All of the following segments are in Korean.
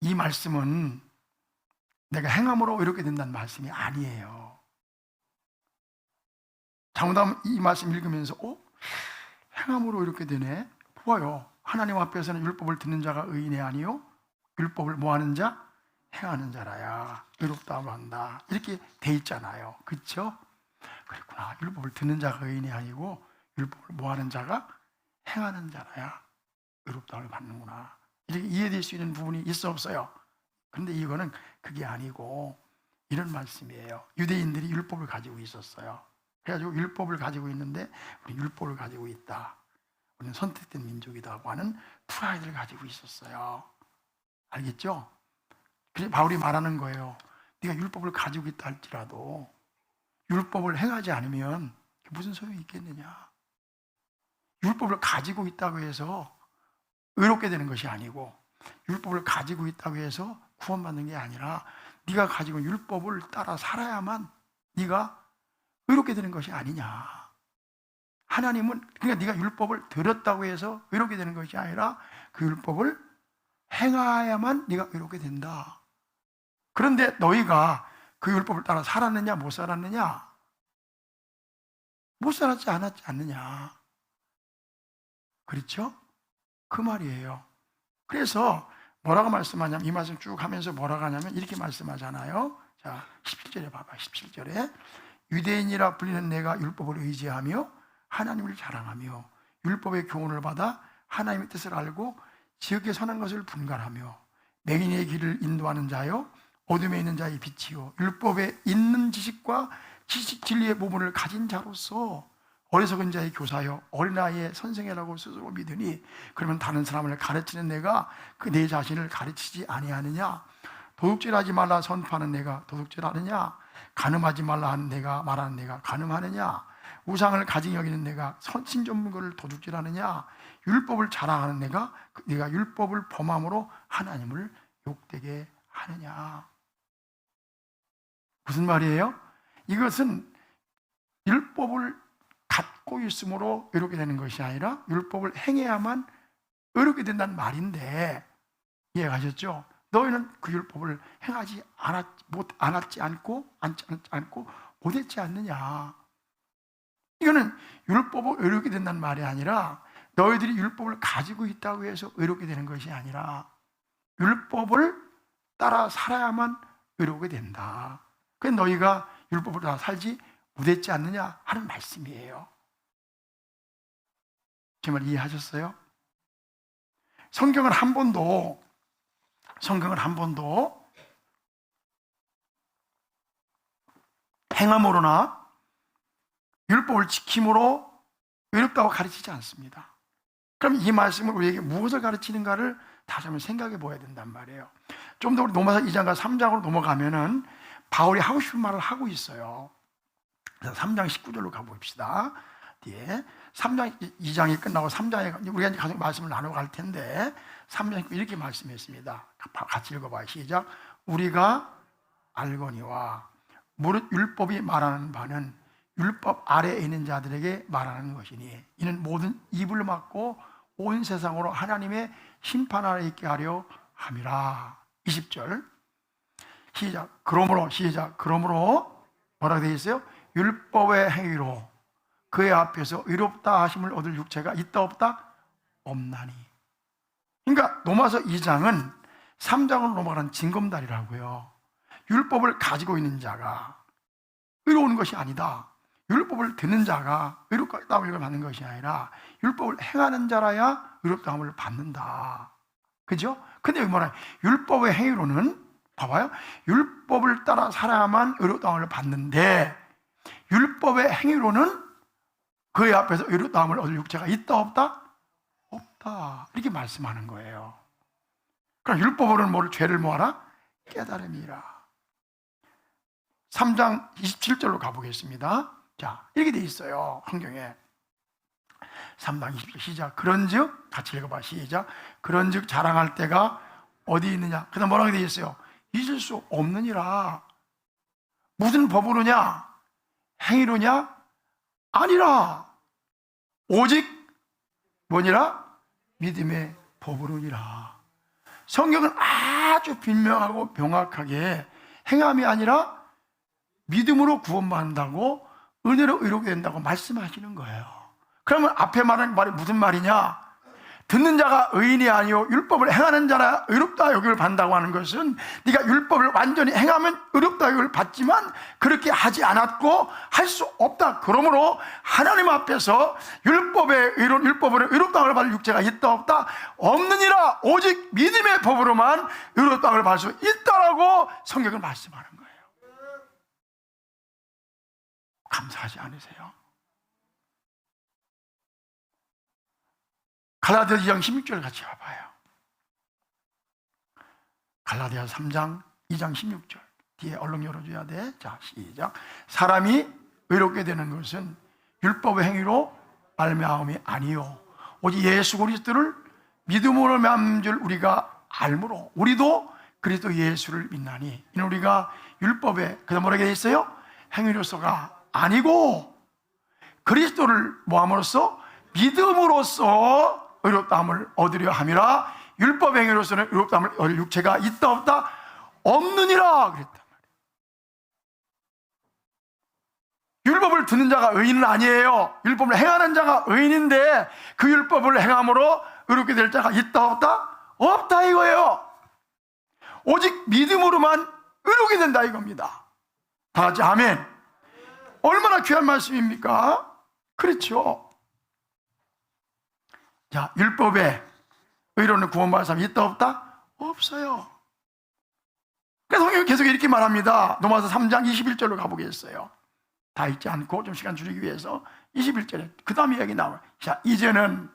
이 말씀은 내가 행함으로 의롭게 된다는 말씀이 아니에요. 잘못하면 이 말씀 읽으면서 행함으로 의롭게 되네? 보아요, 하나님 앞에서는 율법을 듣는 자가 의인이 아니요 율법을 뭐하는 자? 행하는 자라야 의롭다고 한다, 이렇게 돼 있잖아요. 그렇죠? 그랬구나. 율법을 듣는 자가 의인이 아니고 율법을 뭐하는 자가? 행하는 자라야 의롭다고 받는구나, 이렇게 이해될 수 있는 부분이 있어 없어요? 그런데 이거는 그게 아니고 이런 말씀이에요. 유대인들이 율법을 가지고 있었어요. 그래가지고 율법을 가지고 있는데 우리 율법을 가지고 있다, 우리는 선택된 민족이라고 하는 프라이드를 가지고 있었어요. 알겠죠? 그래서 바울이 말하는 거예요. 네가 율법을 가지고 있다 할지라도 율법을 행하지 않으면 무슨 소용이 있겠느냐. 율법을 가지고 있다고 해서 의롭게 되는 것이 아니고, 율법을 가지고 있다고 해서 구원받는 게 아니라, 네가 가지고 율법을 따라 살아야만 네가 의롭게 되는 것이 아니냐. 하나님은 그러니까 네가 율법을 들었다고 해서 의롭게 되는 것이 아니라 그 율법을 행하야만 네가 의롭게 된다. 그런데 너희가 그 율법을 따라 살았느냐 못 살았느냐? 못 살았지 않았지 않느냐. 그렇죠? 그 말이에요. 그래서 뭐라고 말씀하냐면, 이 말씀 쭉 하면서 뭐라고 하냐면 이렇게 말씀하잖아요. 자, 17절에 봐봐. 17절에 유대인이라 불리는 내가 율법을 의지하며 하나님을 자랑하며 율법의 교훈을 받아 하나님의 뜻을 알고 지극히 선한 것을 분간하며 맹인의 길을 인도하는 자요 어둠에 있는 자의 빛이요 율법에 있는 지식과 진리의 부분을 가진 자로서 어리석은 자의 교사요 어린아이의 선생이라고 스스로 믿으니, 그러면 다른 사람을 가르치는 내가 그 내 자신을 가르치지 아니하느냐? 도둑질하지 말라 선포하는 내가 도둑질하느냐? 간음하지 말라 하는 내가 말하는 내가 간음하느냐? 우상을 가증히 여기는 내가 신전문고를 도둑질하느냐? 율법을 자랑하는 내가 율법을 범함으로 하나님을 욕되게 하느냐? 무슨 말이에요? 이것은 율법을 갖고 있으므로 의롭게 되는 것이 아니라 율법을 행해야만 의롭게 된다는 말인데, 이해가셨죠? 너희는 그 율법을 행하지 않았지 않고 못했지 않느냐. 이거는 율법을 의롭게 된다는 말이 아니라, 너희들이 율법을 가지고 있다고 해서 의롭게 되는 것이 아니라 율법을 따라 살아야만 의롭게 된다. 그래서 너희가 율법을 따라 살지 못했지 않느냐 하는 말씀이에요. 제 말 이해하셨어요? 성경을 한 번도 행함으로나 율법을 지킴으로 의롭다고 가르치지 않습니다. 그럼 이 말씀은 우리에게 무엇을 가르치는가를 다시 한번 생각해 보아야 된단 말이에요. 좀 더 우리 로마서 2장과 3장으로 넘어가면은 바울이 하고 싶은 말을 하고 있어요. 그래서 3장 19절로 가봅시다. 뒤에 3장 2장이 끝나고 3장에 우리가 이제 계속 말씀을 나눠갈 텐데, 3장 이렇게 말씀했습니다. 같이 읽어봐요. 시작. 우리가 알거니와 무릇 율법이 말하는 바는 율법 아래에 있는 자들에게 말하는 것이니 이는 모든 입을 막고 온 세상으로 하나님의 심판 아래 있게 하려 함이라. 20절 시작. 그러므로 뭐라고 되어 있어요? 율법의 행위로 그의 앞에서 의롭다 하심을 얻을 육체가 있다 없다? 없나니. 그러니까 로마서 2장은 3장으로 넘어가는 징검다리라고요. 율법을 가지고 있는 자가 의로운 것이 아니다. 율법을 듣는 자가 의롭다함을 받는 것이 아니라 율법을 행하는 자라야 의롭다함을 받는다. 그죠? 근데 여기 뭐라? 율법의 행위로는 봐봐요. 율법을 따라 살아야만 의롭다함을 받는데 율법의 행위로는 그의 앞에서 의롭다함을 얻을 육체가 있다 없다? 없다. 이렇게 말씀하는 거예요. 그럼 율법으로는 뭐를? 죄를 뭐하라? 깨달음이라. 3장 27절로 가보겠습니다. 자, 이렇게 돼 있어요. 성경에 3장 27절 시작. 그런즉 같이 읽어봐. 시작. 그런즉 자랑할 때가 어디 있느냐? 그 다음 뭐라고 돼 있어요? 있을 수 없느니라. 무슨 법으로냐? 행위로냐? 아니라 오직 뭐니라? 믿음의 법으로니라. 성경은 아주 분명하고 명확하게 행함이 아니라 믿음으로 구원받는다고 은혜로 의롭게 된다고 말씀하시는 거예요. 그러면 앞에 말한 말이 무슨 말이냐? 듣는 자가 의인이 아니요 율법을 행하는 자라 의롭다 여김을 받는다고 하는 것은 네가 율법을 완전히 행하면 의롭다 여김을 받지만 그렇게 하지 않았고 할 수 없다. 그러므로 하나님 앞에서 율법으로 의롭다함을 받을 육체가 있다 없다? 없느니라. 오직 믿음의 법으로만 의롭다함을 받을 수 있다라고 성경을 말씀하는 거예요. 감사하지 않으세요? 갈라디아 2장 16절 같이 봐봐요. 갈라디아 3장 2장 16절 뒤에 얼른 열어줘야 돼. 자, 시작. 사람이 의롭게 되는 것은 율법의 행위로 말미암음이 아니요 오직 예수 그리스도를 믿음으로 말미암은 줄 우리가 알므로 우리도 그리스도 예수를 믿나니 이는 우리가 율법에 그다음 뭐라고 되어 있어요? 행위로서가 아니고 그리스도를 뭐함으로써? 믿음으로써 의롭다함을 얻으려 함이라. 율법 행위로서는 의롭다함을 얻을 육체가 있다 없다? 없느니라 그랬단 말이에요. 율법을 듣는 자가 의인은 아니에요. 율법을 행하는 자가 의인인데 그 율법을 행함으로 의롭게 될 자가 있다 없다? 없다 이거예요. 오직 믿음으로만 의롭게 된다 이겁니다. 다 같이 아멘. 얼마나 귀한 말씀입니까? 그렇죠. 자, 율법에 의로는 구원받을 사람이 있다 없다? 없어요. 그래서 성경이 계속 이렇게 말합니다. 로마서 3장 21절로 가보겠어요. 다 읽지 않고 좀 시간 줄이기 위해서 21절에 그 다음 이야기 나와요. 자, 이제는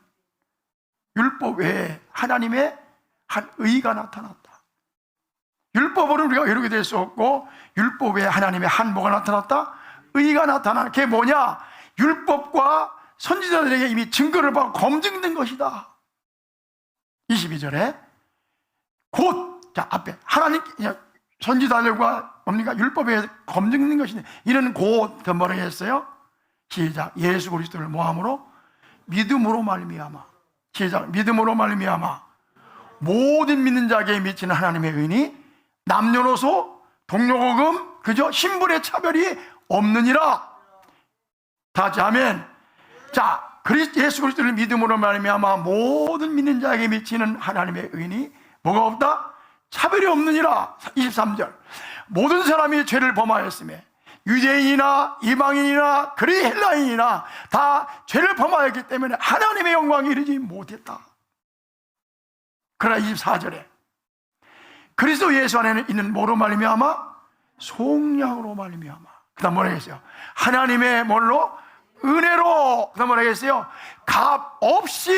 율법 외에 하나님의 한 의가 나타났다. 율법으로 우리가 의롭게 될 수 없고 율법 외에 하나님의 한 뭐가 나타났다? 의가 나타나는 게 뭐냐? 율법과 선지자들에게 이미 증거를 받고 검증된 것이다. 22절에 곧, 자, 앞에 하나님 선지자들과 뭡니까? 율법에 검증된 것이네. 이는 곧 뭐라고 했어요? 시작. 예수 그리스도를 뭐함으로? 믿음으로 말미암아. 시작. 믿음으로 말미암아 모든 믿는 자에게 미치는 하나님의 의인이 남녀노소 동료고금 그저 신분의 차별이 없느니라. 다 같이 아멘. 자, 예수 그리스도를 믿음으로 말미암아 모든 믿는 자에게 미치는 하나님의 의인이 뭐가 없다? 차별이 없느니라. 23절 모든 사람이 죄를 범하였으며 유대인이나 이방인이나 그리 헬라인이나 다 죄를 범하였기 때문에 하나님의 영광에 이르지 못했다. 그러나 24절에 그리스도 예수 안에는 있는 뭐로 말미암아? 속량으로 말미암아. 그 다음 뭐라 했어요? 하나님의 뭘로? 은혜로. 그 다음 뭐라 했어요? 값 없이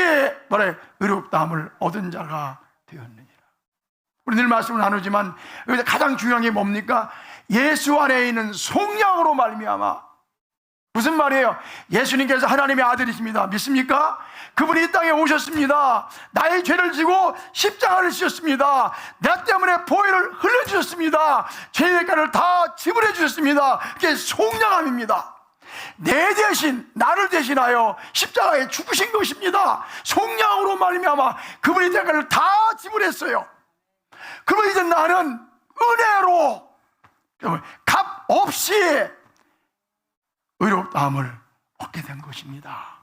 뭐래? 의롭다함을 얻은 자가 되었느니라. 우리 늘 말씀을 나누지만 여기서 가장 중요한 게 뭡니까? 예수 안에 있는 속량으로 말미암아. 무슨 말이에요? 예수님께서 하나님의 아들이십니다. 믿습니까? 그분이 이 땅에 오셨습니다. 나의 죄를 지고 십자가를 지셨습니다. 나 때문에 보혈을 흘려주셨습니다. 죄의 대가를 다 지불해 주셨습니다. 그게 속량함입니다. 내 대신, 나를 대신하여 십자가에 죽으신 것입니다. 속량으로 말미암아 그분이 대가를 다 지불했어요. 그러면 이제 나는 은혜로 값 없이 의롭다함을 얻게 된 것입니다.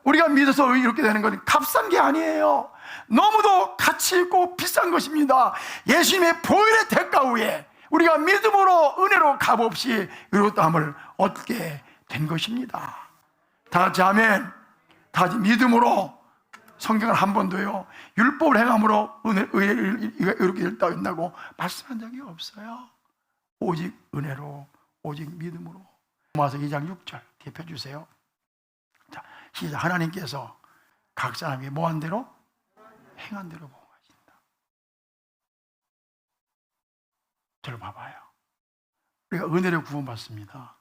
우리가 믿어서 이렇게 되는 건 값싼 게 아니에요. 너무도 가치 있고 비싼 것입니다. 예수님의 보혈의 대가 후에 우리가 믿음으로 은혜로 값없이 의롭다함을 얻게 된 것입니다. 다 같이 아멘. 다 같이 믿음으로. 성경을 한 번도요 율법을 행함으로 의롭게 된다고 말씀한 적이 없어요. 오직 은혜로, 오직 믿음으로. 로마서 2장 6절 뒤에 펴주세요. 자, 시작. 하나님께서 각 사람에게 뭐한 대로? 행한 대로 보호하신다. 저를 봐봐요. 우리가 은혜로 구원받습니다.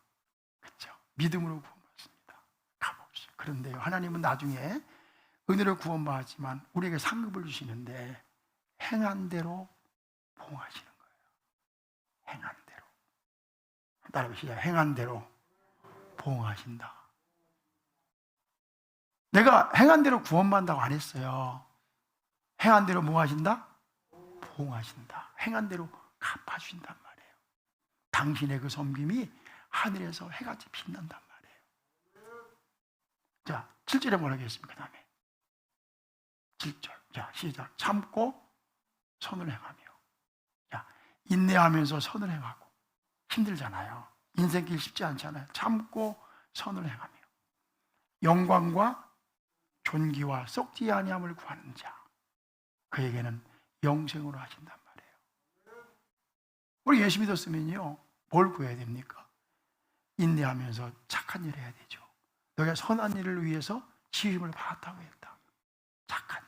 그렇죠? 믿음으로 구원받습니다. 값없이. 그런데요 하나님은 나중에 은혜로 구원받지만 우리에게 상급을 주시는데 행한 대로 보호하시는 거예요. 행한 대로. 따라해보시죠. 행한 대로 보호하신다. 내가 행한 대로 구원받는다고 안 했어요. 행한 대로 뭐 하신다? 보응하신다. 행한 대로 갚아주신단 말이에요. 당신의 그 섬김이 하늘에서 해같이 빛난단 말이에요. 자, 7절에 뭐라고 했습니까? 그 다음에 7절. 자, 시작. 참고 선을 행하며. 자, 인내하면서 선을 행하고. 힘들잖아요. 인생길 쉽지 않잖아요. 참고 선을 행하며 영광과 존귀와 썩지 아니함을 구하는 자, 그에게는 영생으로 하신단 말이에요. 우리 예수 믿었으면요, 뭘 구해야 됩니까? 인내하면서 착한 일을 해야 되죠. 너희가 선한 일을 위해서 지음을 받았다고 했다. 착한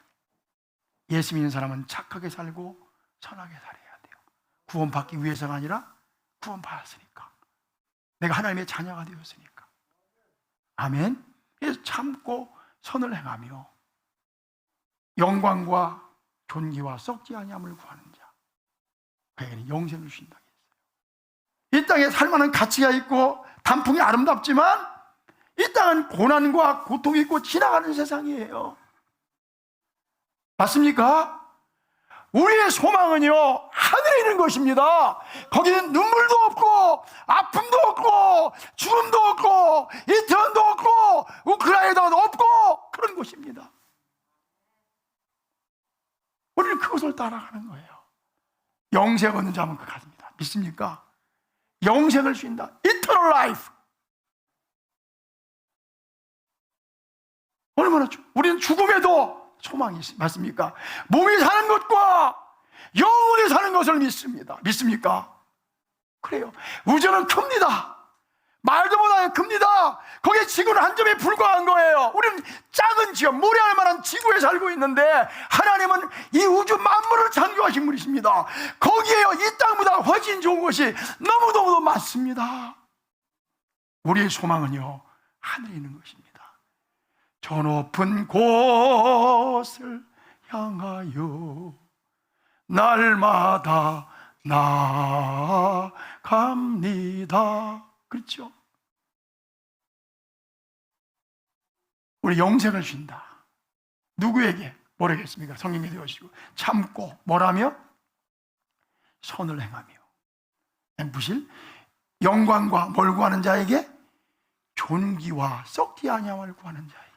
일. 예수 믿는 사람은 착하게 살고 선하게 살아야 돼요. 구원받기 위해서가 아니라 구원받았으니까, 내가 하나님의 자녀가 되었으니까. 아멘. 그래서 참고 선을 행하며 영광과 존귀와 썩지 아니함을 구하는 자, 그에게는 영생을 주신다 했어요. 이 땅에 살만한 가치가 있고 단풍이 아름답지만 이 땅은 고난과 고통이 있고 지나가는 세상이에요. 맞습니까? 우리의 소망은요, 하늘에 있는 것입니다. 거기는 눈물도 없고 아픔도 없고 죽음도 없고 이태원도 없고 우크라이나도 없고 그런 곳입니다. 우리는 그것을 따라가는 거예요. 영생 얻는 자만 그 같습니다. 믿습니까? 영생을 주신다. Eternal life. 얼마나 우리는 죽음에도 소망이 있습니다. 맞습니까? 몸이 사는 것과 영혼이 사는 것을 믿습니다. 믿습니까? 그래요. 우주는 큽니다. 말도 못하게 큽니다. 거기에 지구는 한 점에 불과한 거예요. 우리는 작은 지역, 모래알 만한 지구에 살고 있는데 하나님은 이 우주 만물을 창조하신 분이십니다. 거기에요, 이 땅보다 훨씬 좋은 것이 너무너무 많습니다. 우리의 소망은요, 하늘에 있는 것입니다. 저 높은 곳을 향하여 날마다 나아갑니다. 그렇죠? 우리 영생을 준다. 누구에게? 모르겠습니까? 성경에 되어지고 참고 뭐라며? 선을 행하며. 무실 영광과 뭘 구하는 자에게? 존귀와 썩지 아니함을 구하는 자에게.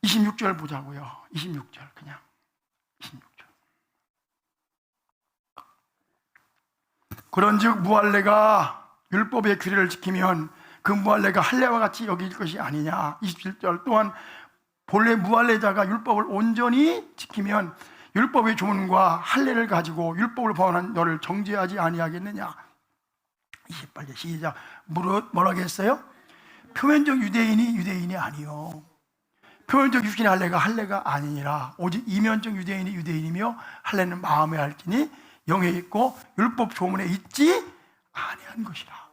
26절 보자고요. 26절 그냥 26절. 그런즉 무할례가 율법의 규례를 지키면 그 무할례가 할례와 같이 여길 것이 아니냐. 27절 또한 본래 무할례자가 율법을 온전히 지키면 율법의 조문과 할례를 가지고 율법을 범하는 너를 정죄하지 아니하겠느냐. 28절 시작. 뭐라고 했어요? 표면적 유대인이 아니요, 표면적 육신의 할례가 아니니라. 오직 이면적 유대인이 유대인이며 할례는 마음에 할지니 영에 있고 율법 조문에 있지 아니한 것이라.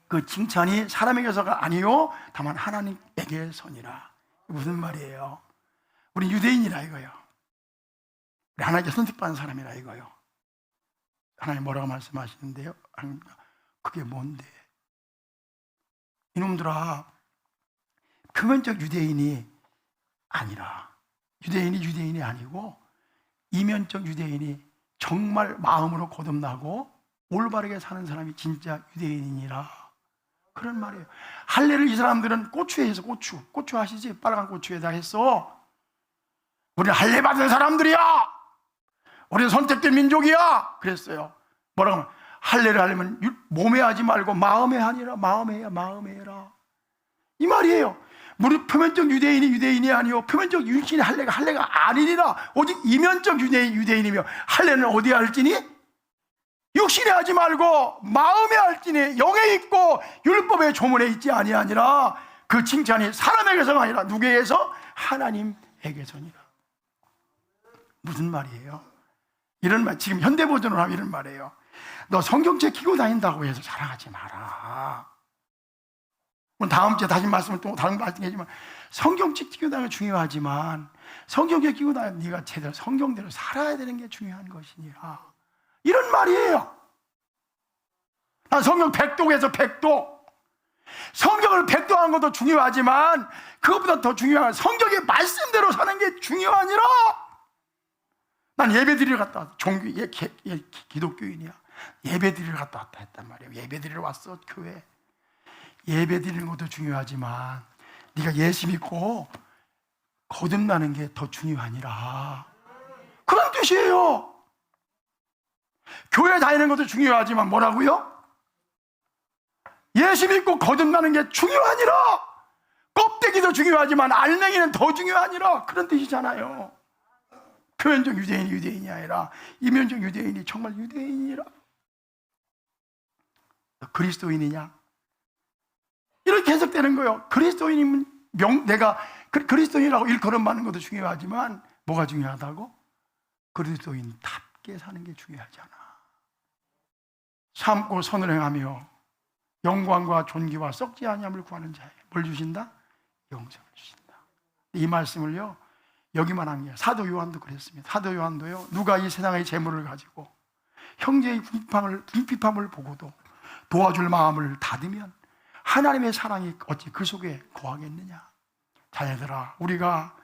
그 칭찬이 사람에게서가 아니요 다만 하나님에게서니라. 무슨 말이에요? 우리 유대인이라 이거요. 우리 하나님께 선택받은 사람이라 이거요. 하나님 뭐라고 말씀하시는데요? 그게 뭔데? 이놈들아, 표면적 유대인이 아니라, 유대인이 아니고 이면적 유대인이 정말 마음으로 거듭나고 올바르게 사는 사람이 진짜 유대인이라. 그런 말이에요. 할례를 이 사람들은 고추에 해서 고추 아시지? 빨간 고추에다 했어. 우리는 할례 받은 사람들이야. 우리는 선택된 민족이야. 그랬어요. 뭐라고 하면 할례를 하려면 몸에 하지 말고 마음에 하니라. 마음에 해라. 이 말이에요. 우리 표면적 유대인이 아니요 표면적 육신의 할례가 아니니라. 오직 이면적 유대인이며 할례는 어디에 할지니? 육신에 하지 말고 마음에 할지니 영에 있고 율법의 조문에 있지 아니하니라. 그 칭찬이 사람에게서가 아니라 누구에게서? 하나님에게서니라. 무슨 말이에요? 이런 말, 지금 현대 버전으로 하면 이런 말이에요. 너 성경책 끼고 다닌다고 해서 자랑하지 마라. 다음 주에 다시 말씀을 또 다른 말씀이지만 성경책 끼고 다니는 게 중요하지만 성경책 끼고 다니는 네가 제대로 성경대로 살아야 되는 게 중요한 것이니라. 이런 말이에요. 난 성경 백독에서 백독. 성경을 백독하는 것도 중요하지만 그것보다 더 중요한 성경의 말씀대로 사는 게 중요하니라. 난 예배 드리러 갔다 왔다. 기독교인이야. 예배 드리러 갔다 왔다 했단 말이에요. 예배 드리러 왔어, 교회. 예배 드리는 것도 중요하지만 네가 예수 믿고 거듭나는 게 더 중요하니라. 그런 뜻이에요. 교회 다니는 것도 중요하지만 뭐라고요? 예수 믿고 거듭나는 게 중요하니라. 껍데기도 중요하지만 알맹이는 더 중요하니라. 그런 뜻이잖아요. 표면적 유대인이 유대인이 아니라 이면적 유대인이 정말 유대인이라. 그리스도인이냐? 이렇게 해석되는 거예요. 그리스도인이면 내가 그리스도인이라고 일컬음 받는 것도 중요하지만 뭐가 중요하다고? 그리스도인답게 사는 게 중요하잖아. 참고 선을 행하며 영광과 존귀와 썩지 아니함을 구하는 자에게 뭘 주신다? 영생을 주신다. 이 말씀을요 여기만 한 게 사도 요한도 그랬습니다. 사도 요한도요 누가 이 세상의 재물을 가지고 형제의 궁핍함을 보고도 도와줄 마음을 닫으면 하나님의 사랑이 어찌 그 속에 거하겠느냐. 자녀들아, 우리가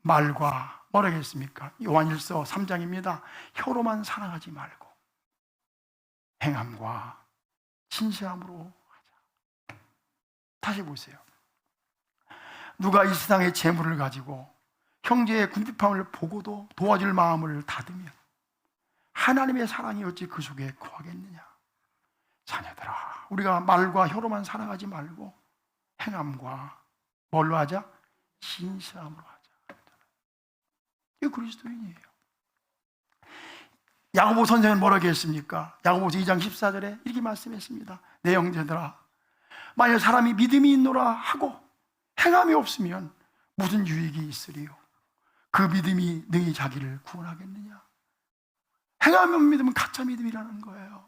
말과 뭐라겠습니까? 요한일서 3장입니다. 혀로만 사랑하지 말고 행함과 진실함으로 하자. 다시 보세요. 누가 이 세상의 재물을 가지고 형제의 궁핍함을 보고도 도와줄 마음을 닫으면 하나님의 사랑이 어찌 그 속에 거하겠느냐. 자녀들아, 우리가 말과 혀로만 사랑하지 말고 행함과 뭘로 하자? 진실함으로 하자. 이게 그리스도인이에요. 야고보 선생은 뭐라고 했습니까? 야고보서 2장 14절에 이렇게 말씀했습니다. 내 형제들아, 만약 사람이 믿음이 있노라 하고 행함이 없으면 무슨 유익이 있으리요? 그 믿음이 너희 자기를 구원하겠느냐? 행함이 없는 믿음은 가짜 믿음이라는 거예요.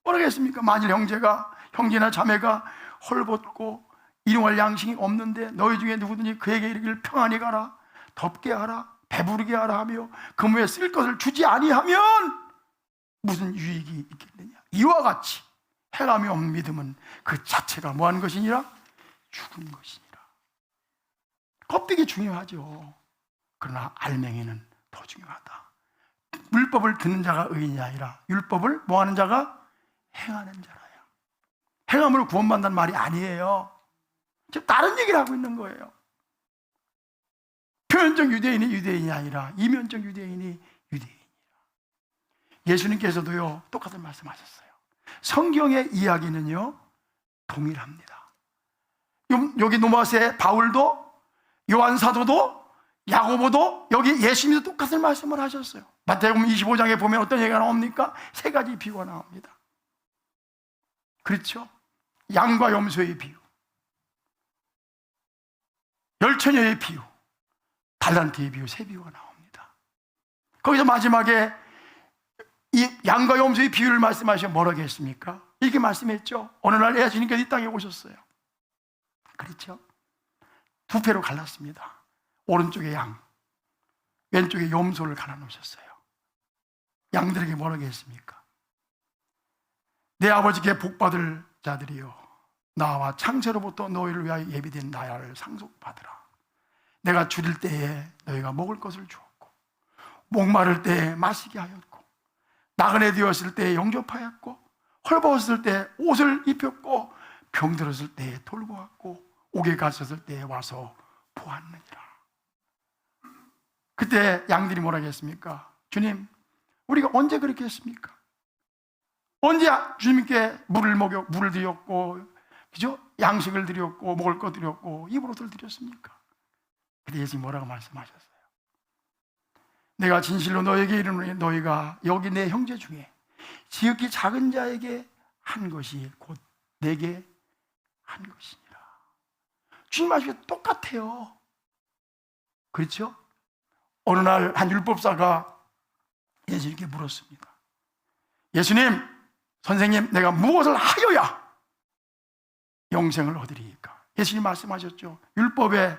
뭐라고 했습니까? 만일 형제나 자매가 헐벗고 일용할 양식이 없는데 너희 중에 누구든지 그에게 이르기를 평안히 가라, 덥게 하라, 배부르게 하라 하며 그무에 쓸 것을 주지 아니하면 무슨 유익이 있겠느냐. 이와 같이 행함이 없는 믿음은 그 자체가 뭐하는 것이니라? 죽은 것이니라. 껍데기 중요하죠. 그러나 알맹이는 더 중요하다. 율법을 듣는 자가 의인이 아니라 율법을 뭐하는 자가? 행하는 자라요. 행함으로 구원받는다는 말이 아니에요. 지금 다른 얘기를 하고 있는 거예요. 표면적 유대인이 유대인이 아니라 이면적 유대인이 유대인이라. 예수님께서도요 똑같은 말씀하셨어요. 성경의 이야기는요 동일합니다. 여기 로마서의 바울도 요한 사도도 야고보도 여기 예수님도 똑같은 말씀을 하셨어요. 마태복음 25장에 보면 어떤 얘기가 나옵니까? 세 가지 비유가 나옵니다. 그렇죠? 양과 염소의 비유, 열처녀의 비유, 달란트의 비유, 세 비유가 나옵니다. 거기서 마지막에 이 양과 염소의 비유를 말씀하시면 뭐라고 했습니까? 이렇게 말씀했죠. 어느 날 예수님께서 이 땅에 오셨어요. 그렇죠? 두 패로 갈랐습니다. 오른쪽에 양, 왼쪽에 염소를 갈아놓으셨어요. 양들에게 뭐라고 했습니까? 내 아버지께 복받을 자들이여, 나와 창세로부터 너희를 위하여 예비된 나라를 상속받으라. 내가 줄일 때에 너희가 먹을 것을 주었고, 목마를 때에 마시게 하였고, 나그네 되었을 때에 영접하였고, 헐벗었을 때 옷을 입혔고, 병들었을 때에 돌보았고, 옥에 갇혔을 때에 와서 보았느니라. 그때 양들이 뭐라고 했습니까? 주님, 우리가 언제 그렇게 했습니까? 언제 주님께 물을 드렸고, 그죠? 양식을 드렸고, 먹을 것 드렸고, 입을 옷을 드렸습니까? 그때 예수님이 뭐라고 말씀하셨어요? 내가 진실로 너에게 이르노니 너희가 여기 내 형제 중에 지극히 작은 자에게 한 것이 곧 내게 한 것이니라. 주님 말씀이 똑같아요. 그렇죠? 어느 날 한 율법사가 예수님께 물었습니다. 예수님, 선생님, 내가 무엇을 하여야 영생을 얻으리이까? 예수님 말씀하셨죠. 율법에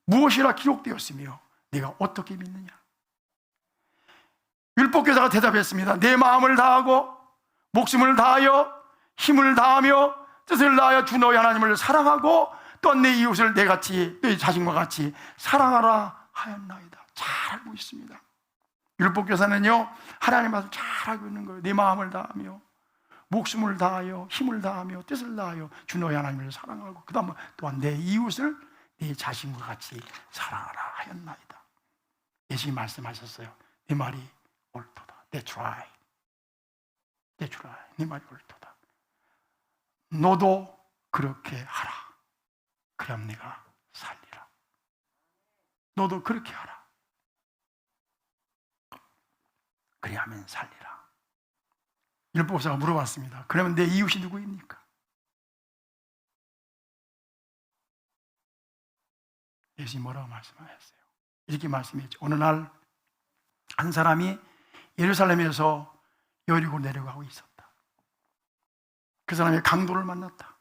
무엇이라 기록되었으며 내가 어떻게 믿느냐? 율법교사가 대답했습니다. 내 마음을 다하고 목숨을 다하여 힘을 다하며 뜻을 다하여 주 너희 하나님을 사랑하고 또 내 이웃을 내같이 너희 자신과 같이 사랑하라 하였나이다. 잘 알고 있습니다. 율법교사는요, 하나님의 말씀 잘 알고 있는 거예요. 내 마음을 다하며 목숨을 다하여 힘을 다하며 뜻을 다하여 주 너의 하나님을 사랑하고 그 다음 또한 내 이웃을 내 자신과 같이 사랑하라 하였나이다. 예수님이 말씀하셨어요. 네 말이 옳도다. That's right. That's right. 네 말이 옳도다. 너도 그렇게 하라. 그럼 네가 살리라. 너도 그렇게 하라. 그리하면 살리라. 율법사가 물어봤습니다. 그러면 내 이웃이 누구입니까? 예수님이 뭐라고 말씀하셨어요? 이렇게 말씀했죠. 어느 날 한 사람이 예루살렘에서 여리고 내려가고 있었다. 그 사람이 강도를 만났다.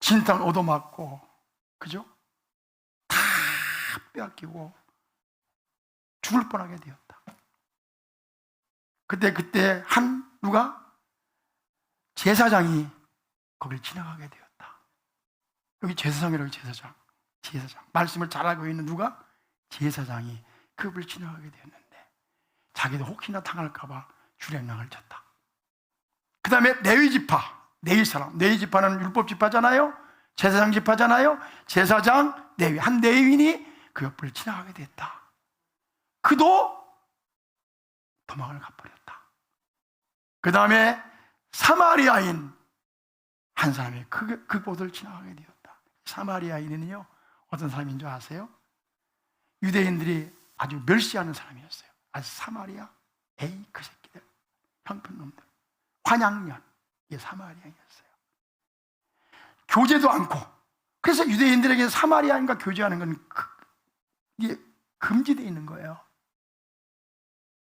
진탕 얻어맞고, 그죠? 다 빼앗기고 죽을 뻔하게 되었다. 그때 누가? 제사장이 거길 지나가게 되었다. 여기 제사장이라고, 제사장. 말씀을 잘 알고 있는 누가? 제사장이 그걸 지나가게 되었는데 자기도 혹시나 당할까봐 주량랑을 쳤다. 그 다음에 레위지파, 레위지파는 율법지파잖아요. 제사장 지파잖아요. 제사장, 레위, 한 레위인이 그 옆을 지나가게 됐다. 그도 도망을 가버렸다. 그 다음에 사마리아인 한 사람이 그 곳을 지나가게 되었다. 사마리아인은요, 어떤 사람인 줄 아세요? 유대인들이 아주 멸시하는 사람이었어요. 아주 사마리아, 에이 그 새끼들, 형편놈들, 환양년, 이게 사마리아인이었어요. 교제도 않고, 그래서 유대인들에게 사마리아인과 교제하는 건 이게 금지되어 있는 거예요.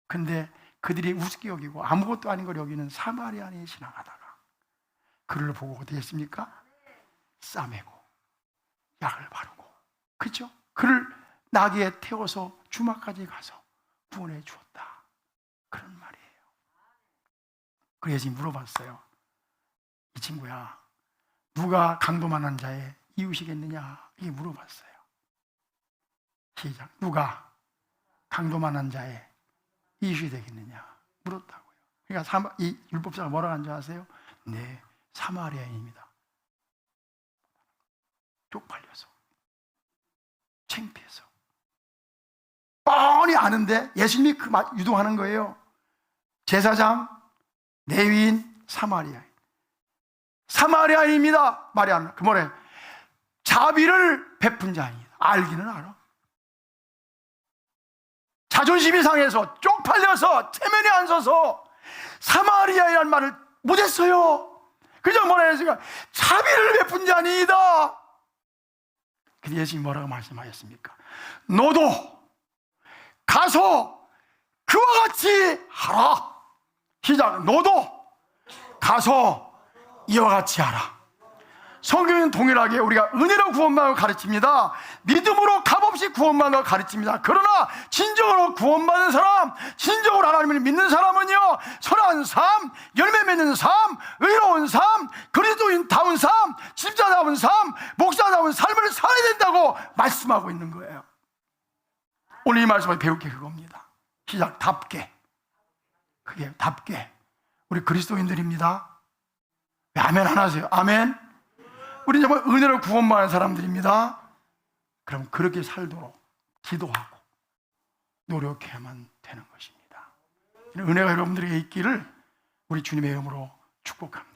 근데 그들이 우습게 여기고 아무것도 아닌 걸 여기는 사마리아인이 지나가다가 그를 보고 어떻게 했습니까? 싸매고 약을 바르고, 그렇죠? 그를 나귀에 태워서 주막까지 가서 구원해 주었다. 그런 말이에요. 그래서 물어봤어요. 이 친구야, 누가 강도만한 자의 이웃이겠느냐? 이게 물어봤어요. 시작. 누가 강도만한 자의 이웃이 되겠느냐? 물었다고요. 그러니까 이 율법사가 뭐라고 한 줄 아세요? 네, 사마리아인입니다. 쪽팔려서, 창피해서. 뻔히 아는데 예수님이 그 유도하는 거예요. 제사장, 레위인, 사마리아인입니다. 말이 안 나. 그 뭐래? 자비를 베푼 자입니다. 알기는 알아. 자존심이 상해서 쪽팔려서 체면에 안 서서 사마리아인이라는 말을 못했어요. 그저 뭐라 했으니까 자비를 베푼 자니이다. 근데 예수님이 뭐라고 말씀하셨습니까? 너도 가서 그와 같이 하라. 시작. 너도 가서 이와 같이 하라. 성경은 동일하게 우리가 은혜로 구원받는 걸 가르칩니다. 믿음으로 값없이 구원받는 걸 가르칩니다. 그러나 진정으로 구원받은 사람, 진정으로 하나님을 믿는 사람은요, 선한 삶, 열매 맺는 삶, 의로운 삶, 그리스도인다운 삶, 집사다운 삶, 목사다운 삶을 살아야 된다고 말씀하고 있는 거예요. 오늘 이 말씀을 배울 게 그겁니다. 시작. 답게. 그게 답게. 우리 그리스도인들입니다. 왜 아멘 하나 하세요? 아멘. 우리 정말 은혜로 구원받은 사람들입니다. 그럼 그렇게 살도록 기도하고 노력해야만 되는 것입니다. 은혜가 여러분들에게 있기를 우리 주님의 이름으로 축복합니다.